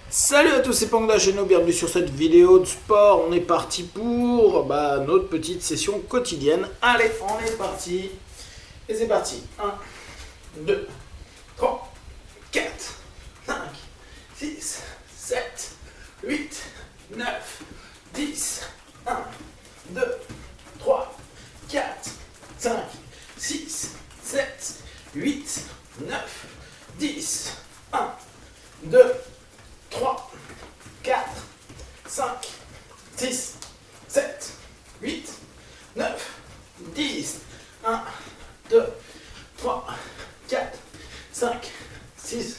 Salut à tous, c'est Panda chez nous, bienvenue sur cette vidéo de sport. On est parti pour notre petite session quotidienne. Allez, on est parti. Et c'est parti. 1, 2, 3, 4, 5, 6, 7, 8, 9, 10. 1, 2, 3, 4, 5, 6, 7, 8, 9, 10. 1, 2, 3, 4, 5, 6, 7, 8, 9, 10. 1, 2, 3, 4, 5, 6,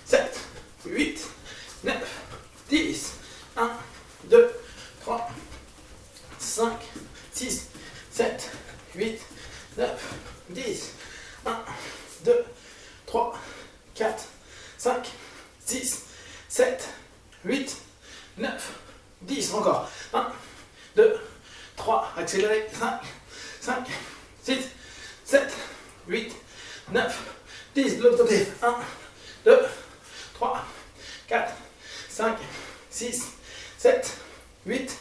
7, 8, 9, 10. 1, 2, 3, 5, 6, 7, 8, 9, 10. 1, 2, 3, 4, 5, 6, 7, 8, 9, 10. Encore. 1, 2, 3, accélérez. 5, 6, 7, 8, 9, 10. De l'autre côté. 1, 2, 3, 4, 5, 6, 7, 8,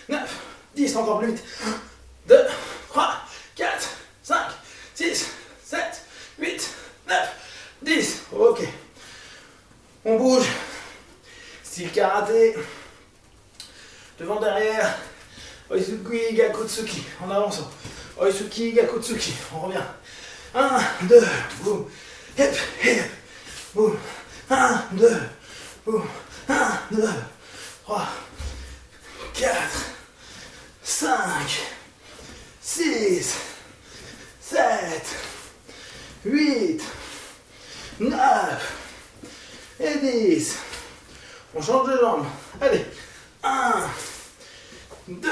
9, 10. Encore plus vite. 1, 2, 3, 4, 5, 6, 7, 8, 9, 10. Ok. On bouge. Style karaté. Devant, derrière. Oisuki, Gakutsuki. En avançant. Oisuki, Gakutsuki. On revient. 1, 2, boum. Hip, hip. Boum. 1, 2, boum. 1, 2, 3, 4, 5, 6, 7, 8, 9 et 10. On change de jambe. Allez. 1, 2,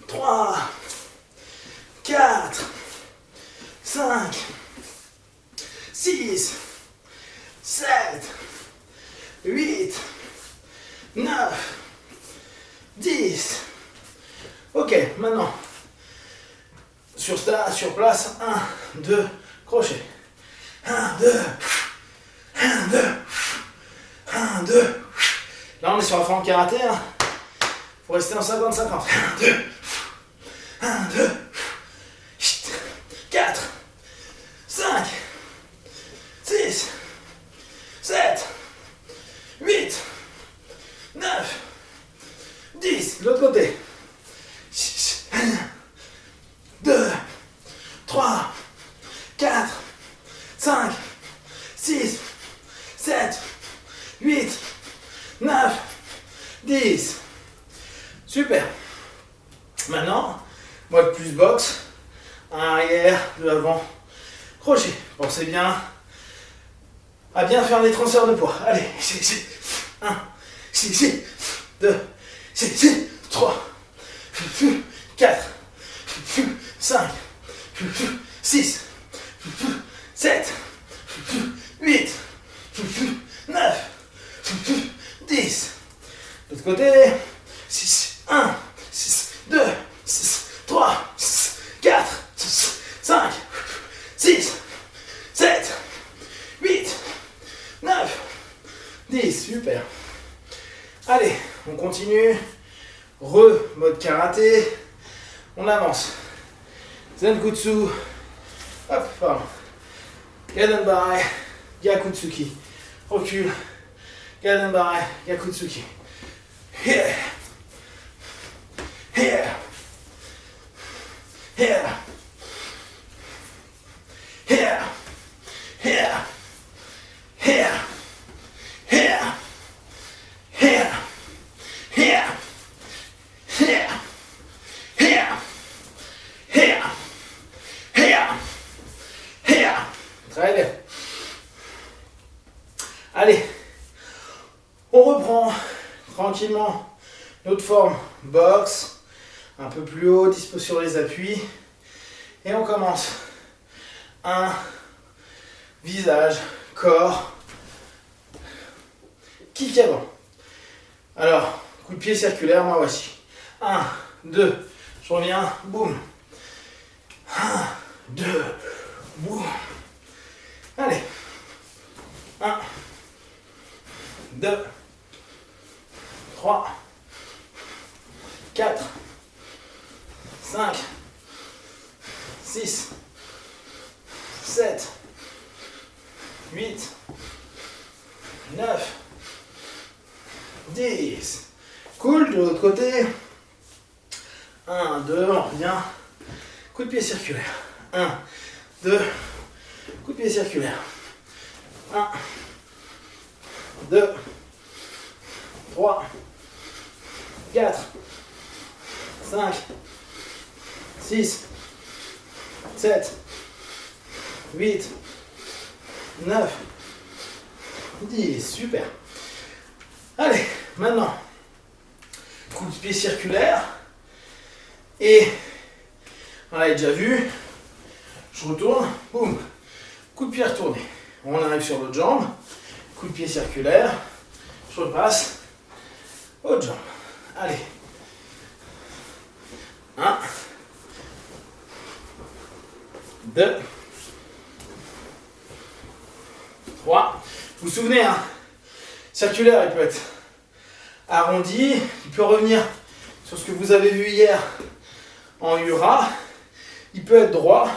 3, 4, 5, 6, 7, 8, 9, 10. Ok, maintenant, sur place, 1, 2, crochet. 1, 2, 1, 2, 1, 2. Là, on est sur la forme karaté. Hein. Faut rester en 50-50. 1, 2, 1, 2, 4, 5, 6, 7, 8, 9, 10. De l'autre côté. 1, 2, 3, 4, 5, 6, 7, 8, 9, 10. Super. Maintenant, mode plus boxe. Un arrière, de avant, crochet. Pensez bien à bien faire des transferts de poids. Allez, 1, 2, 3, 4, 5, 6, 7, 8, 9, 10. De l'autre côté. 1, 2, 3, 4, 5, 6, 7, 8, 9, 10. Super. Allez, on continue. Mode karaté. On avance. Zenkutsu. Hop, pardon. Gadenbai, Gakutsuki. Recule. Gadenbai, Gakutsuki. Here. Here. Here. Here. Here. Here. Here. Here. Here. Here. Here. Here. Here. Here. Très bien. Allez, on reprend tranquillement notre forme boxe, un peu plus haut, dispo sur les appuis, et on commence. 1, visage, corps, kick avant. Alors, coup de pied circulaire, moi voici. 1, 2, je reviens, boum. 1, 2, boum. Allez. 1, 2, 3, 4, 5, 6, 7, 8, 9, 10. Cool, de l'autre côté. 1, 2, on revient. Coup de pied circulaire. 1, 2, coup de pied circulaire. 1, 2, 3, 4, 5, 6, 7, 8, 9, 10. Super. Allez, maintenant, coup de pied circulaire. Et on l'a déjà vu. Je retourne. Boum. Coup de pied retourné. On arrive sur l'autre jambe. Coup de pied circulaire. Je repasse. Autre jambe. Allez. 1, 2, 3. Vous vous souvenez, hein, circulaire, il peut être arrondi. Il peut revenir sur ce que vous avez vu hier en Ura. Il peut être droit.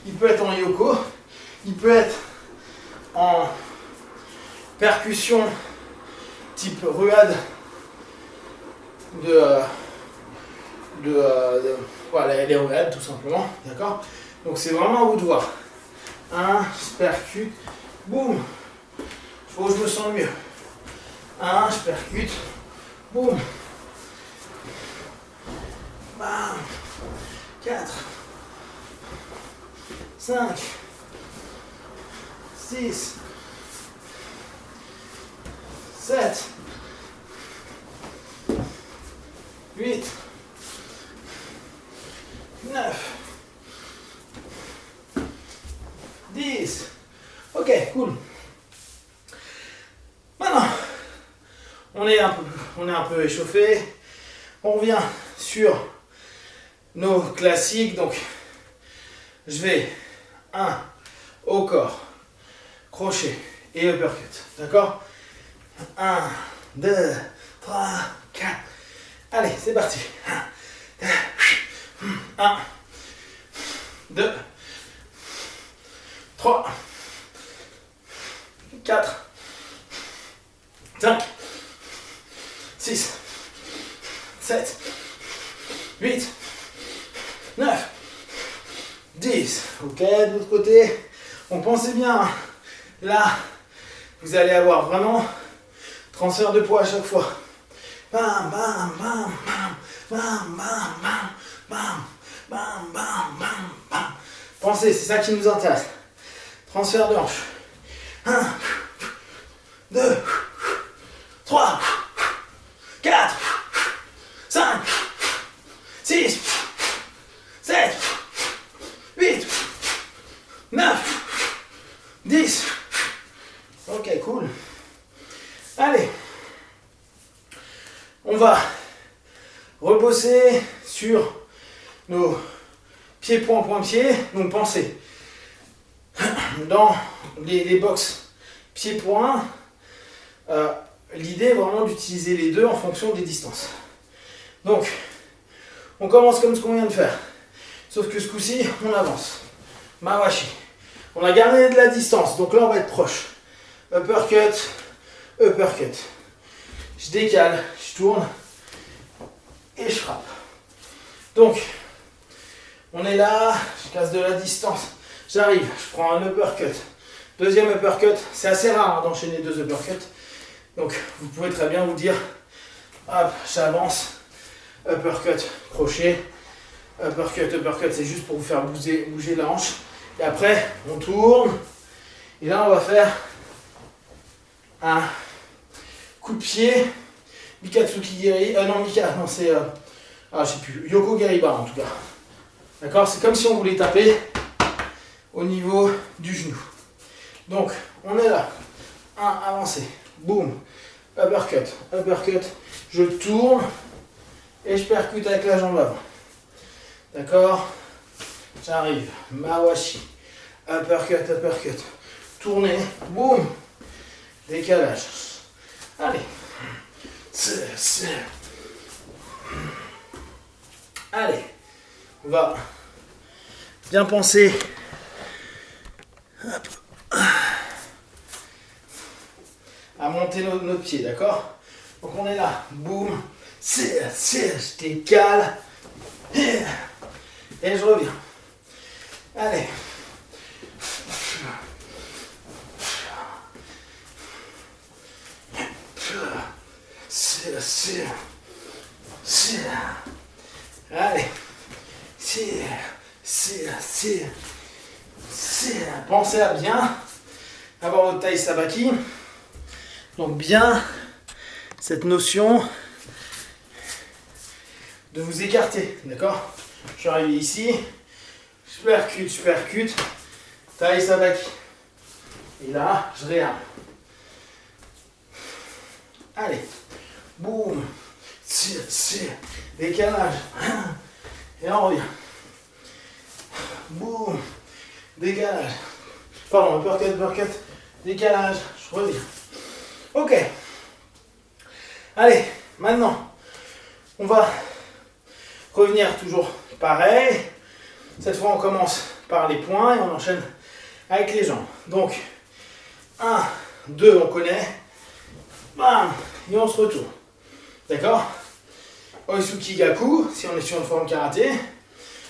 Il peut être en yoko. Il peut être en percussion type ruade voilà, les ruades tout simplement, d'accord. Donc c'est vraiment à vous de voir. 1, je percute, boum, faut que je me sens mieux. 1, je percute, boum, bam, 4, 5, 6, 7, 8, 9, 10. Ok, cool. Maintenant, on est un peu échauffé. On revient sur nos classiques. Donc, je vais 1 au corps, crochet et uppercut. D'accord? 1, 2, 3, 4. Allez, c'est parti. 1, 2, 3, 4, 5, 6, 7, 8, 9, 10. Ok, de l'autre côté. On pensait bien. Là, vous allez avoir vraiment transfert de poids à chaque fois. Bam, bam, bam, bam, bam, bam, bam, bam, bam, bam, bam, bam. Pensez, c'est ça qui nous intéresse. Transfert de hanche. 1, 2, 3, 4, 5, 6, 7, 8, 9, 10. Ok, cool. Allez. On va rebosser sur nos pieds-points, point-pied. Donc pensez, dans les box pieds-points, l'idée est vraiment d'utiliser les deux en fonction des distances. Donc, on commence comme ce qu'on vient de faire. Sauf que ce coup-ci, on avance. Mawashi. On a gardé de la distance, donc là on va être proche. Uppercut, uppercut. Je décale, je tourne et je frappe. Donc, on est là, je casse de la distance, j'arrive, je prends un uppercut. Deuxième uppercut, c'est assez rare d'enchaîner 2 uppercuts. Donc, vous pouvez très bien vous dire, hop, j'avance, uppercut, crochet, uppercut, uppercut, c'est juste pour vous faire bouger la hanche. Et après, on tourne. Et là, on va faire un coup de pied, Mikatsuki Geri, non c'est, je sais plus, Yoko Geriba en tout cas. D'accord, c'est comme si on voulait taper au niveau du genou. Donc, on est là, 1, avancé, boum, uppercut, uppercut, je tourne et je percute avec la jambe avant. D'accord, j'arrive, Mawashi, uppercut, uppercut, tourner, boum, décalage. Allez. Allez. On va bien penser à monter nos pieds, d'accord? Donc on est là. Boum. Je décale. Et je reviens. Allez. Allez. Pensez à bien avoir votre taille sabaki. Donc bien cette notion de vous écarter, d'accord? Je suis arrivé ici, je percute, taille sabaki. Et là, je réarme. Allez, boum, décalage. Et on revient. Boum, décalage. Pardon, uppercut, décalage, je reviens. Ok. Allez, maintenant, on va revenir toujours pareil. Cette fois, on commence par les poings et on enchaîne avec les jambes. Donc, 1, 2, on connaît. Bam, et on se retourne. D'accord? Oisuki Gaku, si on est sur une forme karaté.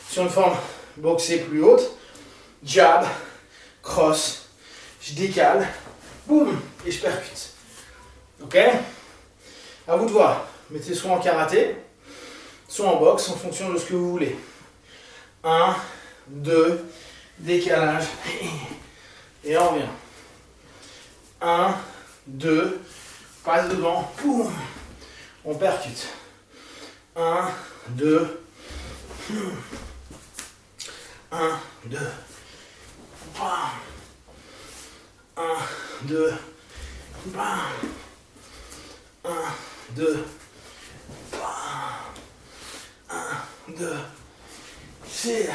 Sur une forme boxée plus haute. Jab, cross, je décale, boum, et je percute. Ok? À vous de voir. Mettez soit en karaté, soit en boxe, en fonction de ce que vous voulez. 1, 2, décalage, et on revient. 1, 2, passe devant, boum, on percute. 1, 2, 1, 2, bam, 1, 2, bam, 1, 2, bam, 1, 2, c'est.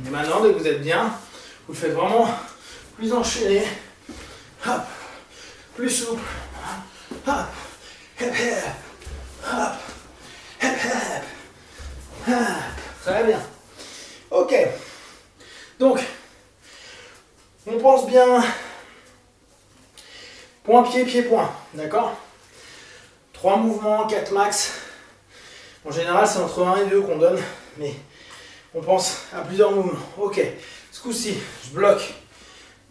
Et maintenant, dès que vous êtes bien, vous le faites vraiment plus enchaîné, hop, plus souple, hop, hep, hep, hop, hep, hep, hop. Très bien. Ok. Donc, on pense bien point-pied, pied-point, d'accord? 3 mouvements, 4 max. En général, c'est entre 1 et 2 qu'on donne, mais on pense à plusieurs mouvements. Ok, ce coup-ci, je bloque.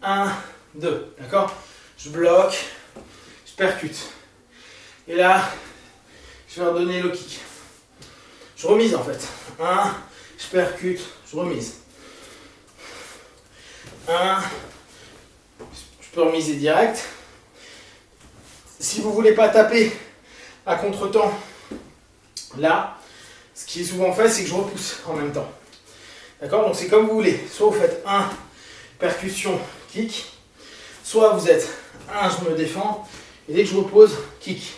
1, 2, d'accord? Je bloque, je percute. Et là, je vais redonner le kick. Je remise en fait. 1, je percute, je remise. 1, je peux remiser direct. Si vous ne voulez pas taper à contre-temps, là, ce qui est souvent fait, c'est que je repousse en même temps. D'accord? Donc c'est comme vous voulez. Soit vous faites 1, percussion, kick. Soit vous êtes 1, je me défends. Et dès que je repose, kick.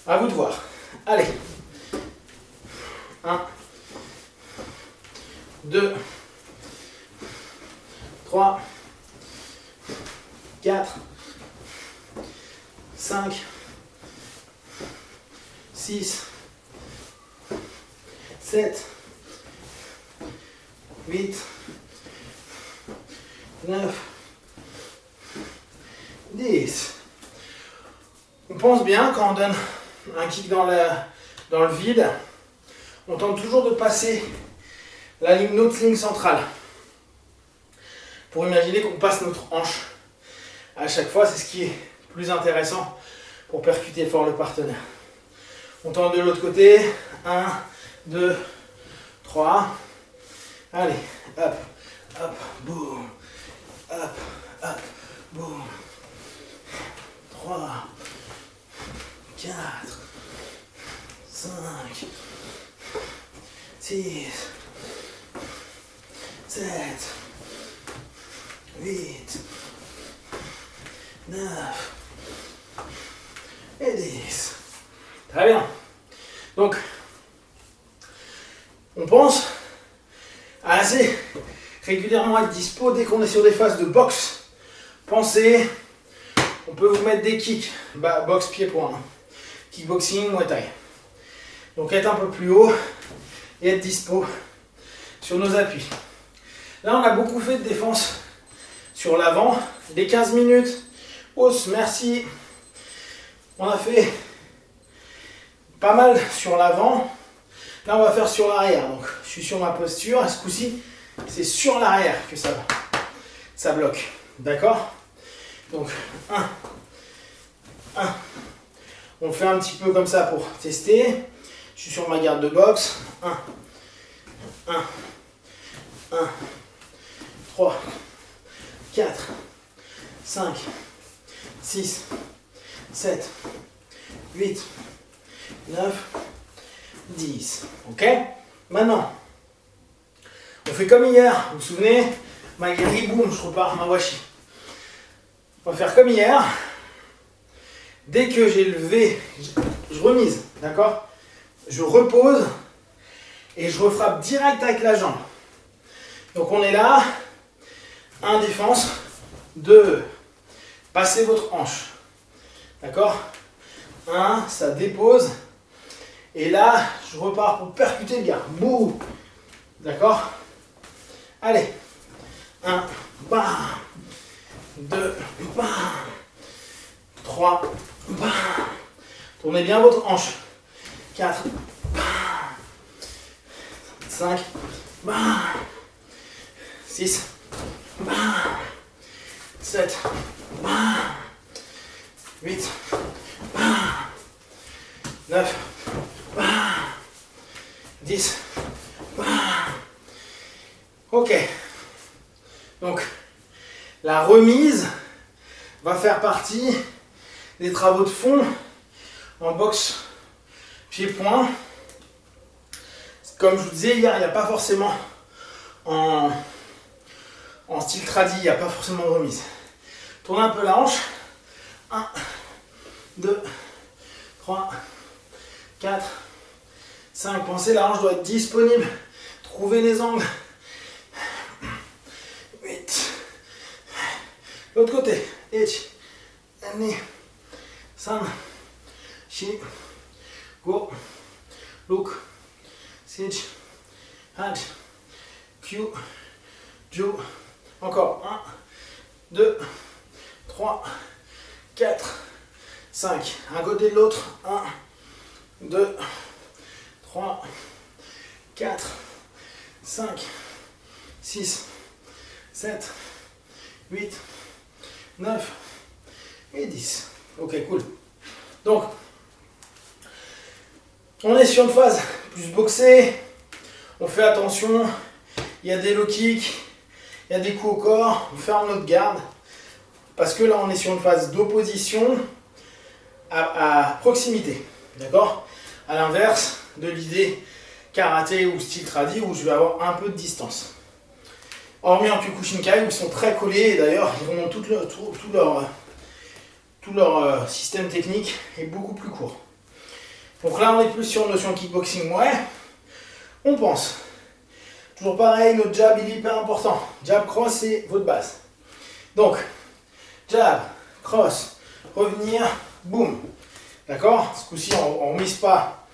À vous de voir. Allez. 1, 2, 3, 4, 5, 6, 7, 8, 9, 10. On pense bien quand on donne un kick dans le vide, on tente toujours de passer notre ligne centrale. Pour imaginer qu'on passe notre hanche à chaque fois, c'est ce qui est plus intéressant pour percuter fort le partenaire. On tente de l'autre côté. 1, 2, 3. Allez, hop, hop, boum. Hop, hop, boum. 3, 4, 5, 6, 7, 8, 9 et 10. Très bien. Donc, on pense à assez régulièrement être dispo dès qu'on est sur des phases de boxe. Pensez On peut vous mettre des kicks, boxe pied-point, hein. Kickboxing, Muay Thai. Donc être un peu plus haut et être dispo sur nos appuis. Là, on a beaucoup fait de défense sur l'avant. Les 15 minutes, hausse, merci. On a fait pas mal sur l'avant. Là, on va faire sur l'arrière. Donc, je suis sur ma posture. Et ce coup-ci, c'est sur l'arrière que ça bloque. D'accord? Donc, 1. On le fait un petit peu comme ça pour tester. Je suis sur ma garde de boxe. 1, 3, 4, 5, 6, 7, 8, 9, 10. Ok? Maintenant, on fait comme hier. Vous vous souvenez? Ma guéri, boum, je repars ma washi. On va faire comme hier. Dès que j'ai levé, je remise, d'accord? Je repose et je refrappe direct avec la jambe. Donc on est là. 1, défense. 2, passez votre hanche. D'accord? 1, ça dépose. Et là, je repars pour percuter le gars. Bouh! D'accord? Allez. 1, bam. 2, bam. 3, bam. Tournez bien votre hanche. 4, bam. 5, bam. 6, bam. 7, bam. 8, bam. 9, bam. 10, bam. Ok. Donc, la remise va faire partie des travaux de fond en boxe pied-point. Comme je vous disais hier, il n'y a pas forcément en style tradi, il n'y a pas forcément de remise. Tournez un peu la hanche. 1, 2, 3, 4, 5. Pensez, la hanche doit être disponible. Trouvez les angles. 8. L'autre côté. 1, 2, 3, 4, 5, 6, 7, 8, 9, 10. Encore. 1, 2, 3, 4, 5. Un côté de l'autre. 1, 2, 3, 4, 5, 6, 7, 8, 9 et 10. Ok, cool. Donc, on est sur une phase plus boxée. On fait attention. Il y a des low kicks. Il y a des coups au corps. On ferme notre garde. Parce que là, on est sur une phase d'opposition à proximité. D'accord? À l'inverse de l'idée karaté ou style tradi où je vais avoir un peu de distance. Hormis en Kyokushinkai où ils sont très collés. Et d'ailleurs, ils remontent tout leur système technique est beaucoup plus court. Donc là, on est plus sur une notion de kickboxing. Ouais, on pense. Toujours pareil, notre jab, il est hyper important. Jab, cross, c'est votre base. Donc, jab, cross, revenir, boum. D'accord? Ce coup-ci, on ne remise pas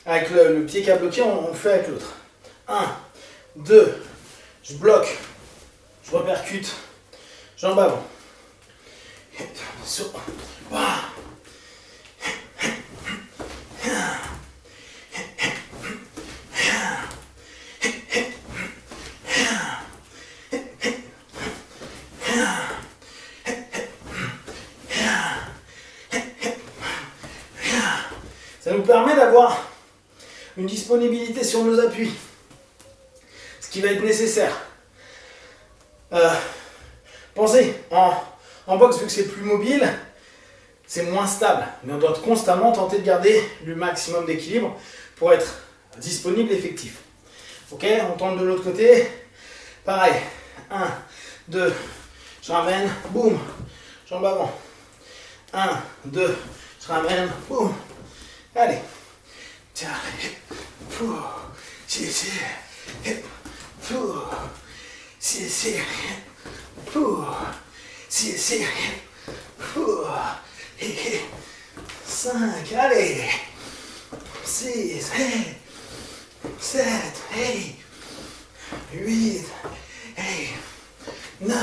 avec le pied qui a bloqué, on le fait avec l'autre. 1, 2, je bloque, je repercute, jambe avant. Ça nous permet d'avoir une disponibilité sur nos appuis, ce qui va être nécessaire. Pensez, en boxe, vu que c'est plus mobile, c'est moins stable, mais on doit constamment tenter de garder le maximum d'équilibre pour être disponible et effectif. Ok, on tente de l'autre côté, pareil, 1, 2, je ramène, boum, jambe avant, 1, 2, je ramène, boum, allez, tiens, si, si, 5, allez. 6, 7, 8, 9,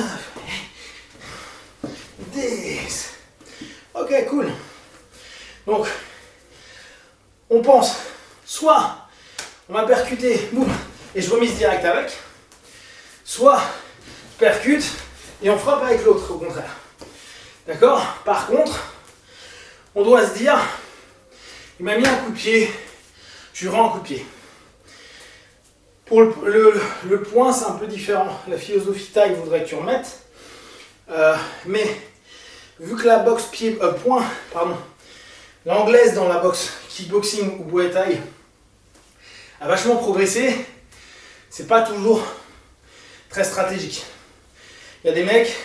10. Ok, cool. Donc, on pense, soit on va percuter, boum, et je remise direct avec, soit je percute et on frappe avec l'autre, au contraire. D'accord? Par contre, on doit se dire, il m'a mis un coup de pied, je lui rends un coup de pied. Pour le point, c'est un peu différent. La philosophie taille voudrait que tu remettes. Mais vu que la boxe point, l'anglaise dans la boxe kickboxing ou muay thai a vachement progressé, c'est pas toujours très stratégique. Il y a des mecs,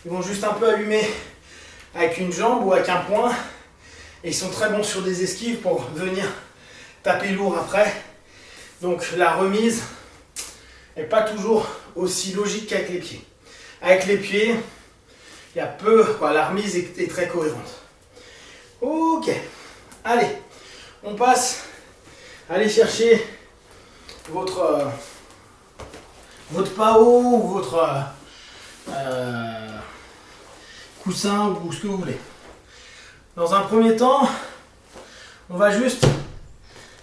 ils vont juste un peu allumer avec une jambe ou avec un poing et ils sont très bons sur des esquives pour venir taper lourd après. Donc la remise n'est pas toujours aussi logique qu'avec les pieds. Avec les pieds, il y a peu, la remise est très cohérente. Ok, allez, on passe. Allez chercher votre pao ou votre coussin ou ce que vous voulez. Dans un premier temps, on va juste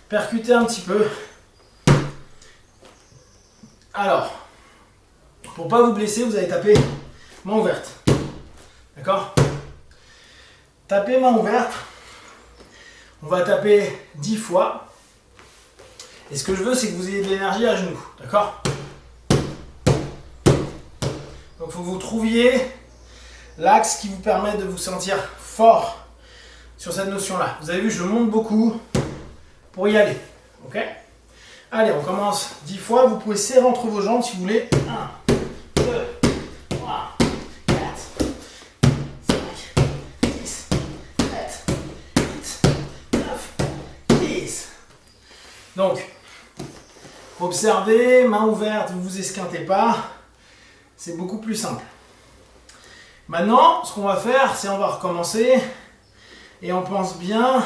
percuter un petit peu. Alors, pour pas vous blesser, vous allez taper main ouverte. D'accord? Tapez main ouverte. On va taper 10 fois. Et ce que je veux, c'est que vous ayez de l'énergie à genoux. D'accord? Donc, il faut que vous trouviez l'axe qui vous permet de vous sentir fort sur cette notion-là. Vous avez vu, je monte beaucoup pour y aller. Ok? Allez, on commence 10 fois. Vous pouvez serrer entre vos jambes si vous voulez. 1, 2, 3, 4, 5, 6, 7, 8, 9, 10. Donc, observez, main ouverte, vous ne vous esquintez pas. C'est beaucoup plus simple. Maintenant, ce qu'on va faire, c'est on va recommencer. Et on pense bien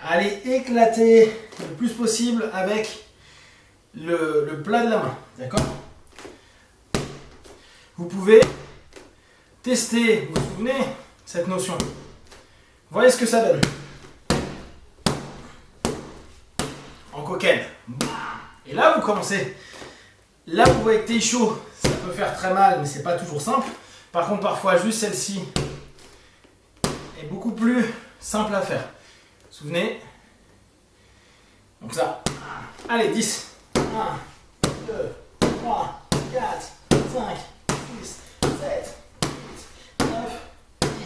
à aller éclater le plus possible avec le plat de la main. D'accord? Vous pouvez tester, vous vous souvenez, cette notion. Voyez ce que ça donne. En coquine. Et là, vous commencez. Là, vous voyez que t'es chaud. Ça peut faire très mal, mais c'est pas toujours simple. Par contre, parfois, juste celle-ci est beaucoup plus simple à faire. Vous vous souvenez? Donc ça. Allez, 10. 1, 2, 3, 4, 5, 6, 7, 8, 9,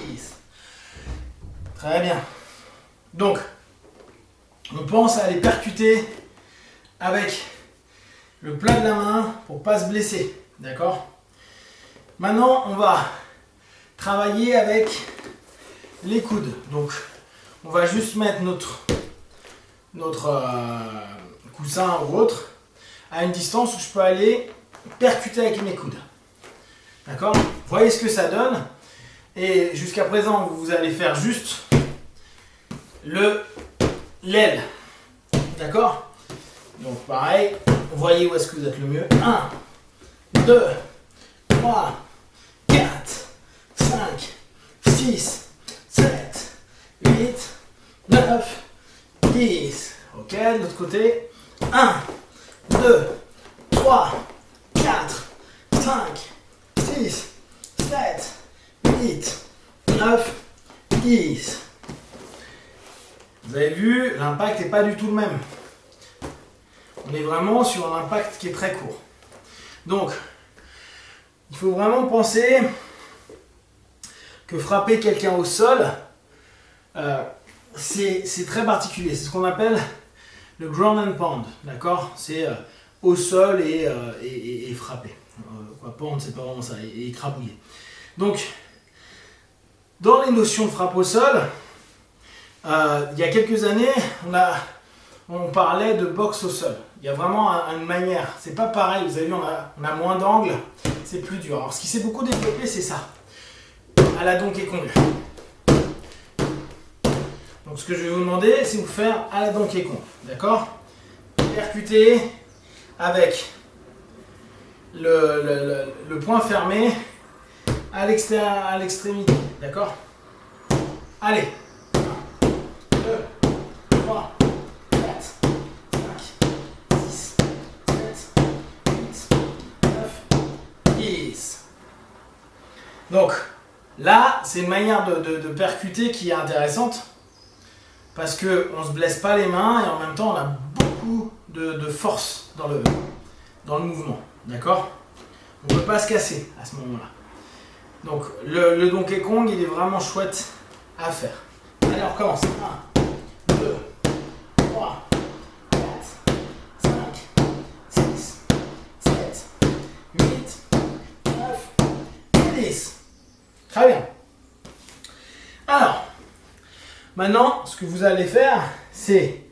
10. Très bien. Donc, on pense à aller percuter avec le plat de la main pour ne pas se blesser. D'accord? Maintenant, on va travailler avec les coudes. Donc, on va juste mettre notre coussin ou autre à une distance où je peux aller percuter avec mes coudes. D'accord? Voyez ce que ça donne. Et jusqu'à présent, vous allez faire juste l'aile. D'accord? Donc pareil, voyez où est-ce que vous êtes le mieux. 1, 2, 3, 4, 5, 6, 7, 8, 9, 10. Ok, de l'autre côté. 1, 2, 3, 4, 5, 6, 7, 8, 9, 10. Vous avez vu, l'impact n'est pas du tout le même. On est vraiment sur un impact qui est très court. Donc, il faut vraiment penser que frapper quelqu'un au sol, c'est très particulier. C'est ce qu'on appelle le ground and pound. D'accord? C'est au sol et frapper. Pound, c'est pas vraiment ça, et écrabouiller. Donc, dans les notions de frappe au sol, il y a quelques années, on parlait de boxe au sol. Il y a vraiment une manière. C'est pas pareil. Vous avez vu, on a moins d'angles. C'est plus dur. Alors, ce qui s'est beaucoup développé, c'est ça. à la Donkey Kong. Donc ce que je vais vous demander, c'est de vous faire à la Donkey Kong. D'accord? Percuter avec le poing fermé à l'extrémité. D'accord? Allez. 1, 2, 3, 4, 5, 6, 7, 8, 9, 10. Donc, là, c'est une manière de percuter qui est intéressante parce qu'on ne se blesse pas les mains et en même temps, on a beaucoup de force dans le mouvement. D'accord? On ne peut pas se casser à ce moment-là. Donc, le Donkey Kong, il est vraiment chouette à faire. Allez, on recommence. 1, 2, 3, 4, 5, 6, 7, 8, 9, 10. Très bien. Alors, maintenant, ce que vous allez faire, c'est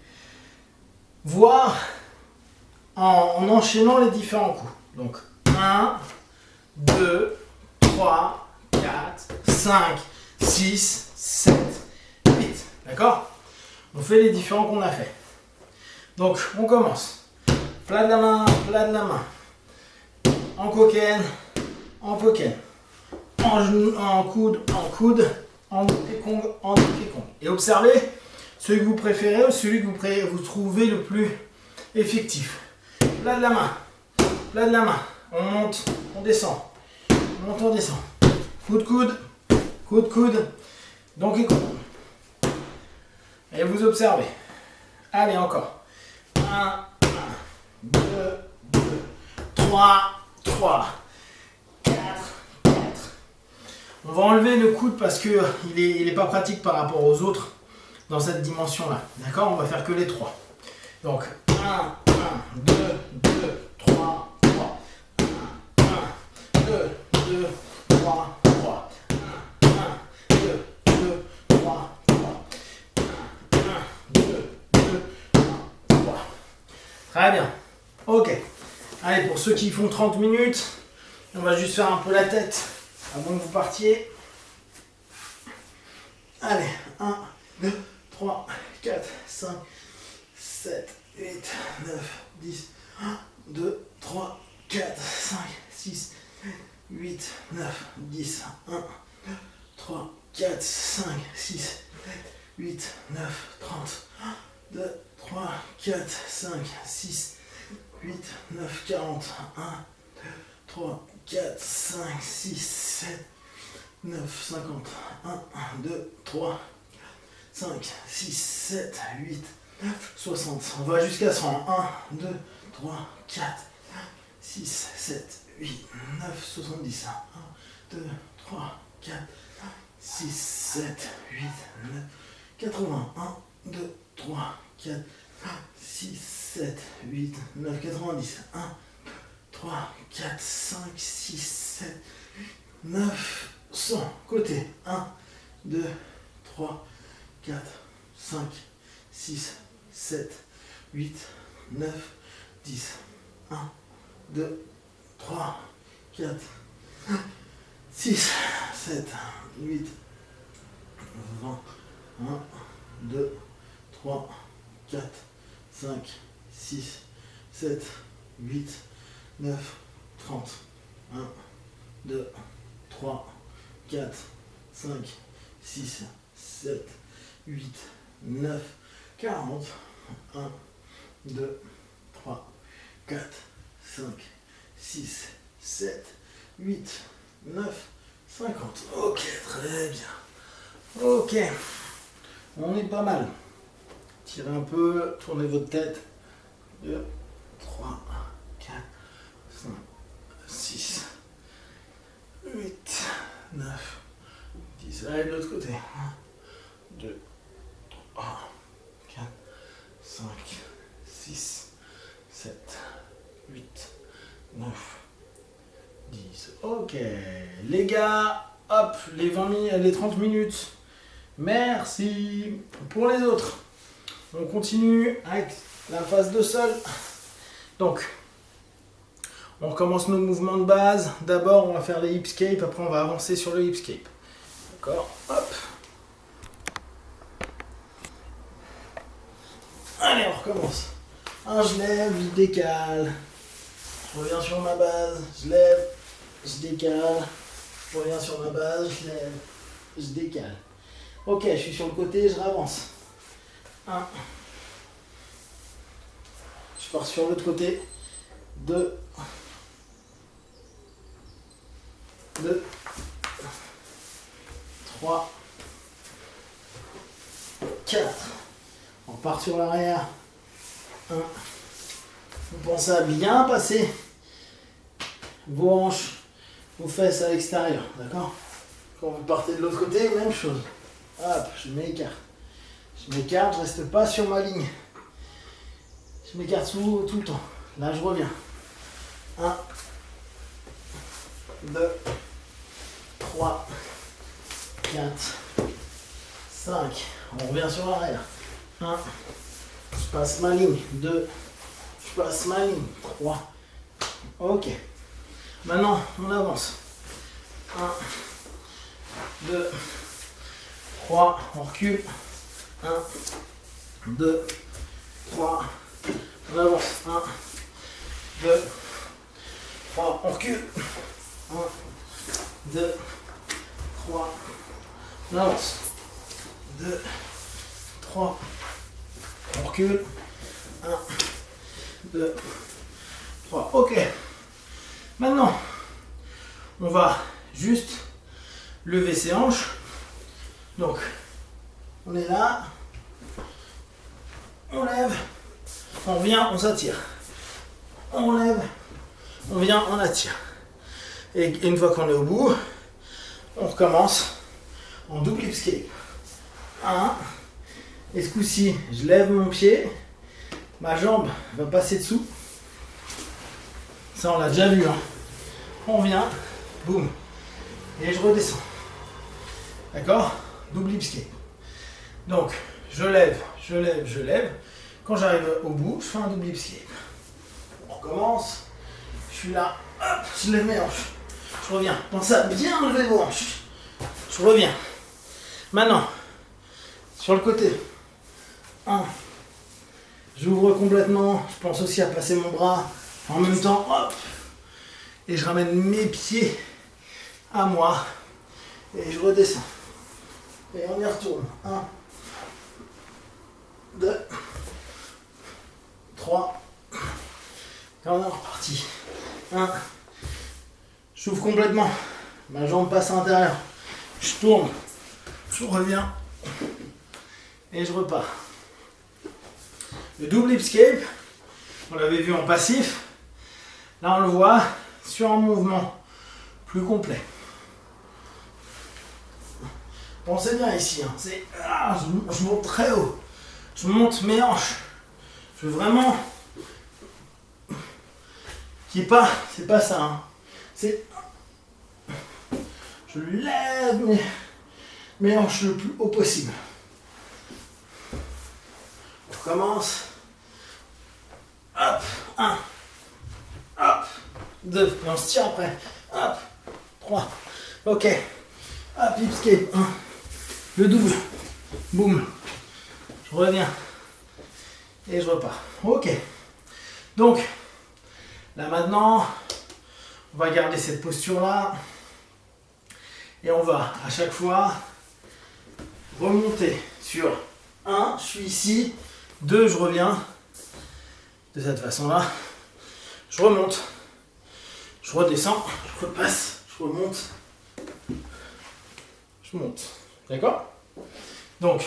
voir en enchaînant les différents coups. Donc, 1, 2, 3, 4, 5, 6, 7, 8. D'accord? On fait les différents qu'on a fait. Donc, on commence. Plat de la main, plat de la main. En coquine, en poken. En coude, en coude. En Donkey Kong, en Donkey Kong. Et observez celui que vous préférez ou celui que vous trouvez le plus effectif. Plat de la main. Plat de la main. On monte, on descend. On monte, on descend. Coup de coude. Coup de coude. Donkey Kong. Et vous observez. Allez, encore. 1, 2, 3, 4. On va enlever le coude parce qu'il n'est pas pratique par rapport aux autres dans cette dimension-là. D'accord? On va faire que les 3. Donc, 1, 2, 3, 1, 2, 3, 1, 2, 3, 1, 2, 3. Très bien. Ok. Allez, pour ceux qui font 30 minutes, on va juste faire un peu la tête avant que vous partiez. Allez, 1, 2, 3, 4, 5, 7, 8, 9, 10, 1, 2, 3, 4, 5, 6, 8, 9, 10, 1, 2, 3, 4, 5, 6, 8, 9, 30, 1, 2, 3, 4, 5, 6, 8, 9, 40, 1, 2, 3, 4, 5, 6, 7, 9, 50, 1, 2, 3, 5, 6, 7, 8, 9, 60. On va jusqu'à 100. 1, 2, 3, 4, 6, 7, 8, 9, 70. 1, 2, 3, 4, 6, 7, 8, 9, 80. 1, 2, 3, 4, 6, 7, 8, 9, 90. 1, 3, 4, 5, 6, 7, 9, 100. Côté. 1, 2, 3, 4, 5, 6, 7, 8, 9, 10. 1, 2, 3, 4, 6, 7, 8, 20. 1, 2, 3, 4, 5, 6, 7, 8, 9, 30. 1, 2, 3, 4, 5, 6, 7, 8, 9, 40. 1, 2, 3, 4, 5, 6, 7, 8, 9, 50. Ok, très bien. Ok, on est pas mal. Tirez un peu, tournez votre tête. 2, 3, 4, 5, 6, 8, 9, 10. Allez, de l'autre côté. 1, 2, 3, 4, 5, 6, 7, 8, 9, 10. Ok. Les gars, hop, les 30 minutes. Merci. Pour les autres, on continue avec la phase de sol. Donc, on recommence nos mouvements de base. D'abord, on va faire les hipscape. Après, on va avancer sur le hipscape. D'accord. Hop. Allez, on recommence. Je lève, je décale. Je reviens sur ma base. Je lève, je décale. Je reviens sur ma base, je lève, je décale. Ok, je suis sur le côté, je ravance. 1. Je pars sur l'autre côté. 2. 2. 3. 4. On part sur l'arrière. 1. Vous pensez à bien passer vos hanches, vos fesses à l'extérieur, d'accord? Quand vous partez de l'autre côté, même chose. Hop, je m'écarte. Je m'écarte, je reste pas sur ma ligne. Je m'écarte tout le temps. Là, je reviens. 1, 2, 3, 4, 5. On revient sur l'arrière. 1, je passe ma ligne. 2, je passe ma ligne. 3. Ok. Maintenant, on avance. 1, 2, 3, on recule. 1, 2, 3, on avance. 1, 2, 3, on recule. 1, 2, 3, on avance. 2, 3, on recule. 1, 2, 3. Ok. Maintenant, on va juste lever ses hanches. Donc, on est là. On lève. On vient, on s'attire. On lève. On vient, on attire. Et une fois qu'on est au bout, on recommence en double hip escape. 1. Et ce coup-ci, je lève mon pied. Ma jambe va passer dessous. Ça, on l'a déjà vu. Hein. On vient. Boum. Et je redescends. D'accord? Double hip escape. Donc, je lève, je lève, je lève. Quand j'arrive au bout, je fais un double hip escape. On recommence. Je suis là. Hop, je lève mes hanches. Je reviens. Pensez à bien lever vos hanches. Je reviens. Maintenant, sur le côté. 1. J'ouvre complètement. Je pense aussi à passer mon bras en même temps. Hop. Et je ramène mes pieds à moi. Et je redescends. Et on y retourne. 1, 2, 3. Et on est reparti. 1. J'ouvre complètement. Ma jambe passe à l'intérieur. Je tourne. Je reviens. Et je repars. Le double hip escape, on l'avait vu en passif. Là, on le voit sur un mouvement plus complet. Pensez bien ici, hein. Je monte très haut. Je monte mes hanches. Je veux vraiment qu'il n'y ait pas, c'est pas ça. Hein. C'est, je lève mes hanches le plus haut possible. On commence. Hop, 1. Hop, 2. Et on se tire après. Hop, 3. Ok. Hop, hip escape. 1. Le double. Boum. Je reviens. Et je repars. Ok. Donc, là maintenant, on va garder cette posture-là. Et on va à chaque fois remonter sur 1, je suis ici. 2, je reviens. De cette façon-là. Je remonte. Je redescends. Je repasse. Je remonte. Je monte. D'accord? Donc,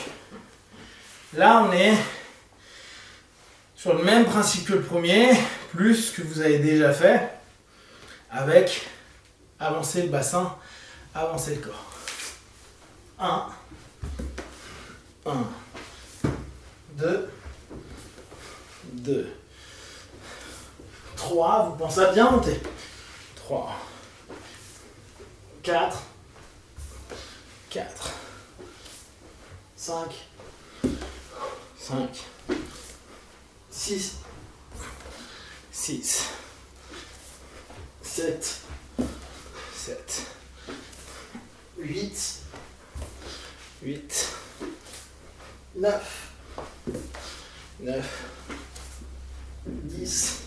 là, on est sur le même principe que le premier, plus ce que vous avez déjà fait, avec avancer le bassin, avancer le corps. 1, 2, 2, 3, vous pensez à bien monter. 3, 4, 4, 5, 6, 7, 8, 8, 9, 9, 10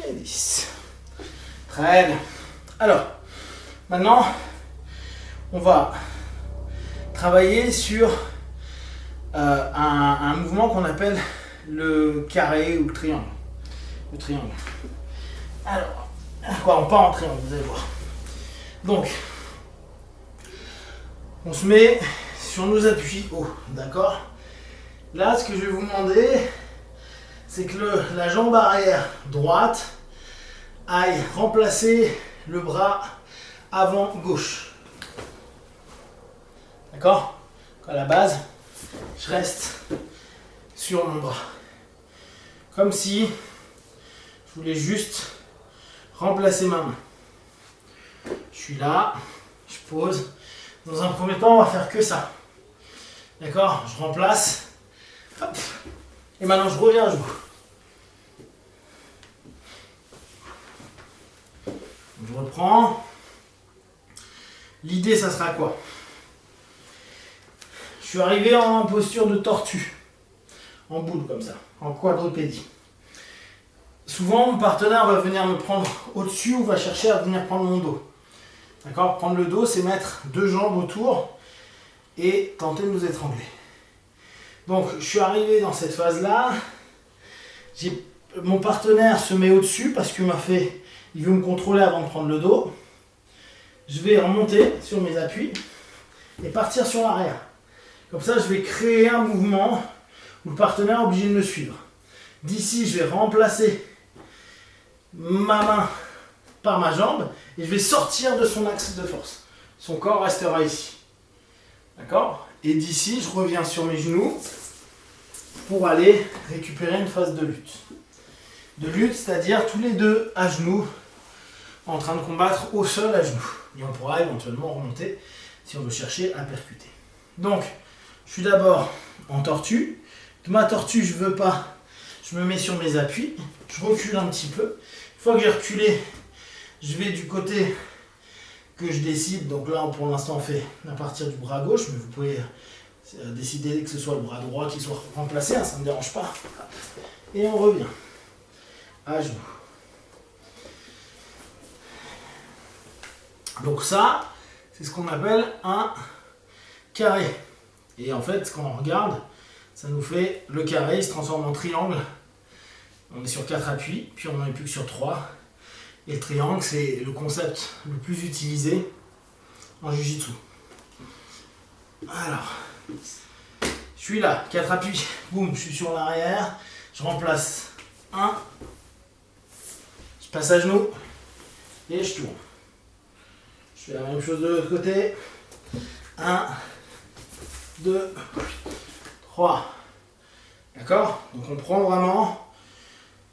et 10. Très bien. Alors, maintenant, on va travailler sur un mouvement qu'on appelle le carré ou le triangle. Le triangle. Alors, quoi, on part en triangle, vous allez voir. Donc, on se met sur nos appuis hauts, d'accord? Là, ce que je vais vous demander, c'est que la jambe arrière droite aille remplacer le bras avant gauche. D'accord? À la base, je reste sur mon bras. Comme si je voulais juste remplacer ma main. Je suis là, je pose. Dans un premier temps, on va faire que ça. D'accord? Je remplace. Hop. Et maintenant, je reviens à genoux. Je reprends. L'idée, ça sera quoi? Je suis arrivé en posture de tortue. En boule, comme ça. En quadrupédie. Souvent, mon partenaire va venir me prendre au-dessus ou va chercher à venir prendre mon dos. D'accord? Prendre le dos, c'est mettre deux jambes autour et tenter de nous étrangler. Donc, je suis arrivé dans cette phase-là. Mon partenaire se met au-dessus parce qu'il veut me contrôler avant de prendre le dos. Je vais remonter sur mes appuis et partir sur l'arrière. Comme ça, je vais créer un mouvement où le partenaire est obligé de me suivre. D'ici, je vais remplacer ma main par ma jambe et je vais sortir de son axe de force. Son corps restera ici. D'accord? Et d'ici, je reviens sur mes genoux pour aller récupérer une phase de lutte. De lutte, c'est-à-dire tous les deux à genoux, en train de combattre au sol à genoux. Et on pourra éventuellement remonter si on veut chercher à percuter. Donc, je suis d'abord en tortue. De ma tortue, je ne veux pas. Je me mets sur mes appuis. Je recule un petit peu. Une fois que j'ai reculé, je vais du côté que je décide. Donc là, pour l'instant, on fait à partir du bras gauche. Mais vous pouvez décider que ce soit le bras droit qui soit remplacé. Ça ne me dérange pas. Et on revient à genoux. Donc ça, c'est ce qu'on appelle un carré. Et en fait, quand on regarde, ça nous fait le carré, il se transforme en triangle. On est sur 4 appuis, puis on n'en est plus que sur 3. Et le triangle, c'est le concept le plus utilisé en Jiu-Jitsu. Alors, je suis là, 4 appuis, boum, je suis sur l'arrière, je remplace 1, je passe à genoux et je tourne. Je fais la même chose de l'autre côté. 1, 2, 3. D'accord? Donc on prend vraiment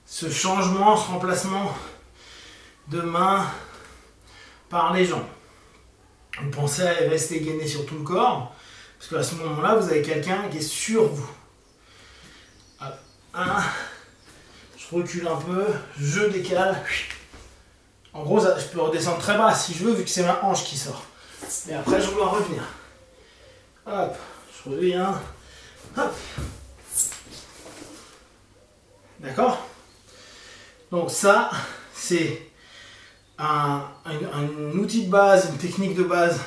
ce changement, ce remplacement de main par les jambes. Vous pensez à rester gainé sur tout le corps, parce qu'à ce moment-là, vous avez quelqu'un qui est sur vous. 1, je recule un peu, je décale. En gros, je peux redescendre très bas si je veux, vu que c'est ma hanche qui sort. Et après, je dois revenir. Hop, je reviens. Hop. D'accord? Donc ça, c'est un outil de base, une technique de base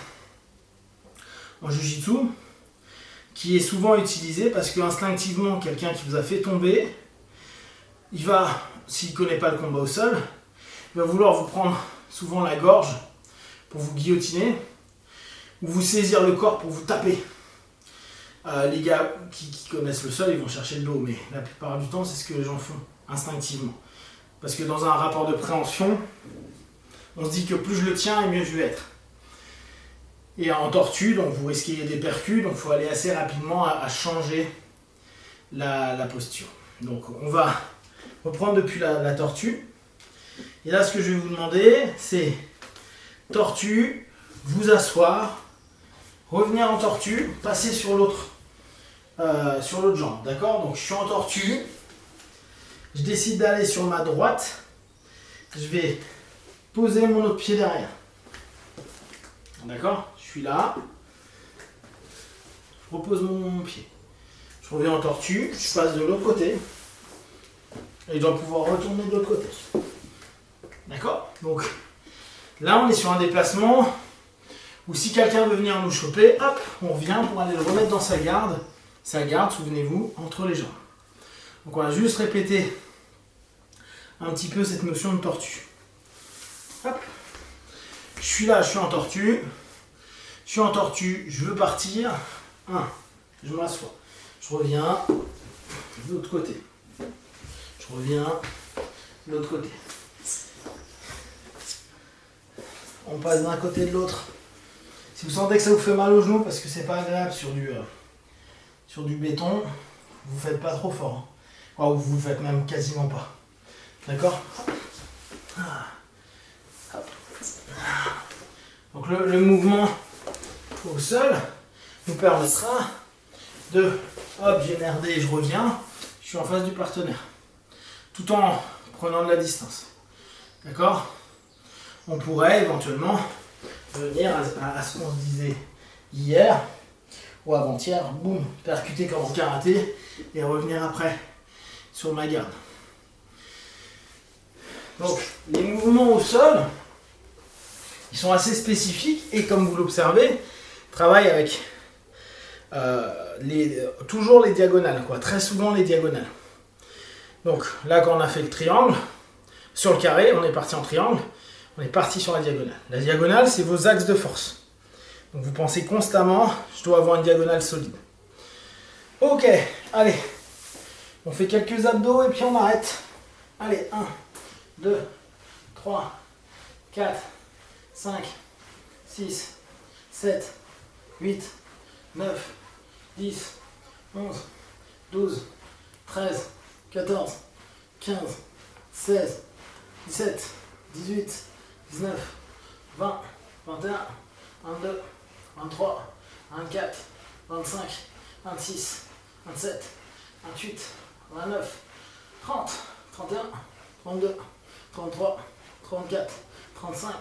en Jiu-Jitsu qui est souvent utilisé parce que instinctivement, quelqu'un qui vous a fait tomber, il va, s'il ne connaît pas le combat au sol, il va vouloir vous prendre souvent la gorge pour vous guillotiner ou vous saisir le corps pour vous taper. Les gars qui connaissent le sol, ils vont chercher le dos, mais la plupart du temps, c'est ce que les gens font instinctivement. Parce que dans un rapport de préhension, on se dit que plus je le tiens, et mieux je vais être. Et en tortue, donc vous risquez des percus, donc il faut aller assez rapidement à changer la posture. Donc on va reprendre depuis la tortue. Et là, ce que je vais vous demander, c'est tortue, vous asseoir, revenir en tortue, passer sur l'autre jambe, d'accord? Donc je suis en tortue, je décide d'aller sur ma droite, je vais poser mon autre pied derrière, d'accord? Je suis là, repose mon pied. Je reviens en tortue, je passe de l'autre côté. Et je dois pouvoir retourner de l'autre côté. D'accord? Donc là, on est sur un déplacement où si quelqu'un veut venir nous choper, hop, on revient pour aller le remettre dans sa garde. Sa garde, souvenez-vous, entre les jambes. Donc on va juste répéter un petit peu cette notion de tortue. Hop. Je suis là, je suis en tortue. Je suis en tortue, je veux partir. 1, je m'assois. Je reviens de l'autre côté. Je reviens de l'autre côté. On passe d'un côté de l'autre. Si vous sentez que ça vous fait mal aux genoux, parce que c'est pas agréable sur du béton, vous faites pas trop fort. Hein. Ou vous faites même quasiment pas. D'accord? Donc le mouvement au sol nous permettra de, hop, j'ai merdé, je reviens, je suis en face du partenaire. Tout en prenant de la distance. D'accord? On pourrait éventuellement revenir à ce qu'on se disait hier ou avant-hier, boum, percuter comme en karaté et revenir après sur ma garde. Donc, les mouvements au sol, ils sont assez spécifiques et comme vous l'observez, travaillent avec toujours les diagonales, quoi, très souvent les diagonales. Donc là, quand on a fait le triangle, sur le carré, on est parti en triangle, on est parti sur la diagonale. La diagonale, c'est vos axes de force. Donc vous pensez constamment, je dois avoir une diagonale solide. Ok, allez, on fait quelques abdos et puis on arrête. Allez, 1, 2, 3, 4, 5, 6, 7, 8, 9, 10, 11, 12, 13, 14, 15, 16, 17, 18, 19, 20, 21, 22, 23, 24, 25, 26, 27, 28, 29, 30, 31, 32, 33, 34, 35,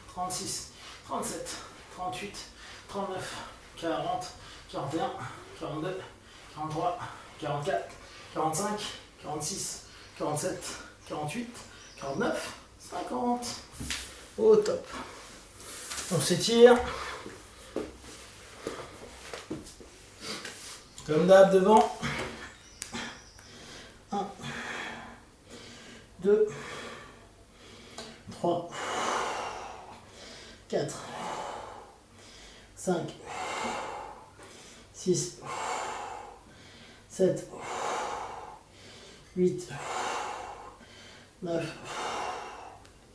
36, 37, 38, 39, 40, 41, 42, 43, 44, 45, 46, 47, 48, 49, 50. Au top. On s'étire. Comme d'hab devant. 1, 2, 3, 4, 5, 6, 7, 8, 9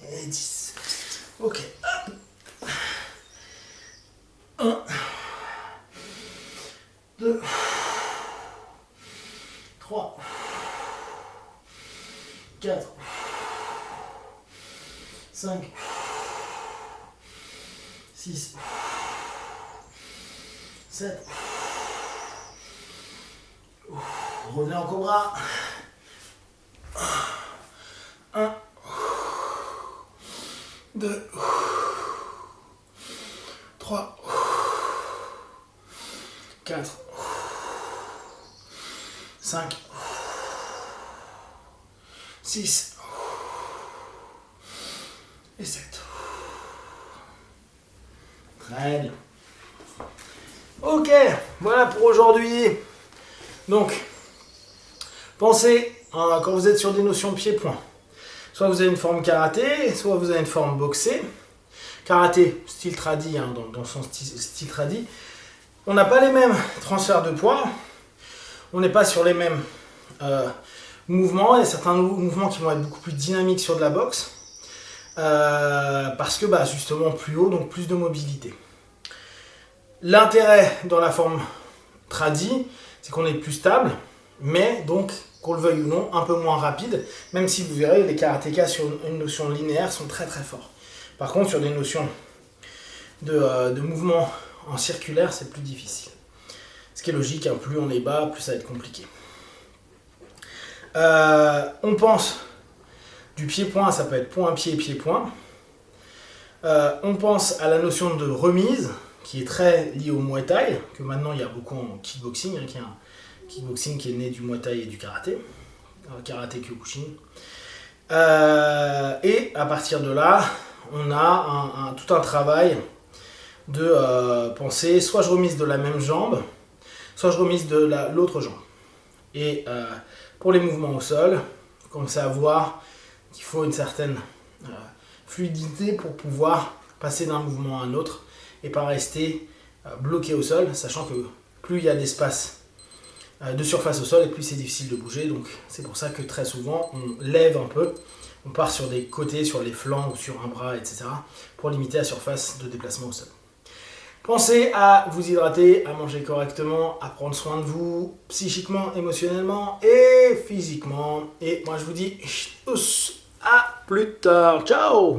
et 10. Ok. 1, 2, 3, 4, 5, 6, 7. Revenez en cobra. 1, 2, 3, 4, 5, 6 et 7. Très bien. Ok, voilà pour aujourd'hui. Donc, pensez, quand vous êtes sur des notions pied-point, soit vous avez une forme karaté, soit vous avez une forme boxée. Karaté, style tradi, dans son style tradi. On n'a pas les mêmes transferts de poids, on n'est pas sur les mêmes mouvements. Il y a certains mouvements qui vont être beaucoup plus dynamiques sur de la boxe, parce que justement plus haut, donc plus de mobilité. L'intérêt dans la forme tradi, c'est qu'on est plus stable, mais donc, qu'on le veuille ou non, un peu moins rapide, même si vous verrez, les karatékas sur une notion linéaire sont très très forts. Par contre, sur des notions de mouvement en circulaire, c'est plus difficile. Ce qui est logique, hein, plus on est bas, plus ça va être compliqué. On pense du pied-point, ça peut être point-pied, pied-point. On pense à la notion de remise, qui est très lié au Muay Thai, que maintenant il y a beaucoup en kickboxing, qui est un kickboxing qui est né du Muay Thai et du karaté, karaté Kyokushin. Et à partir de là, on a tout un travail de penser, soit je remise de la même jambe, soit je remise de l'autre jambe. Et pour les mouvements au sol, commencez à voir qu'il faut une certaine fluidité pour pouvoir passer d'un mouvement à un autre et pas rester bloqué au sol, sachant que plus il y a d'espace de surface au sol et plus c'est difficile de bouger. Donc c'est pour ça que très souvent on lève un peu, on part sur des côtés, sur les flancs ou sur un bras, etc. pour limiter la surface de déplacement au sol. Pensez à vous hydrater, à manger correctement, à prendre soin de vous psychiquement, émotionnellement et physiquement. Et moi je vous dis à plus tard. Ciao!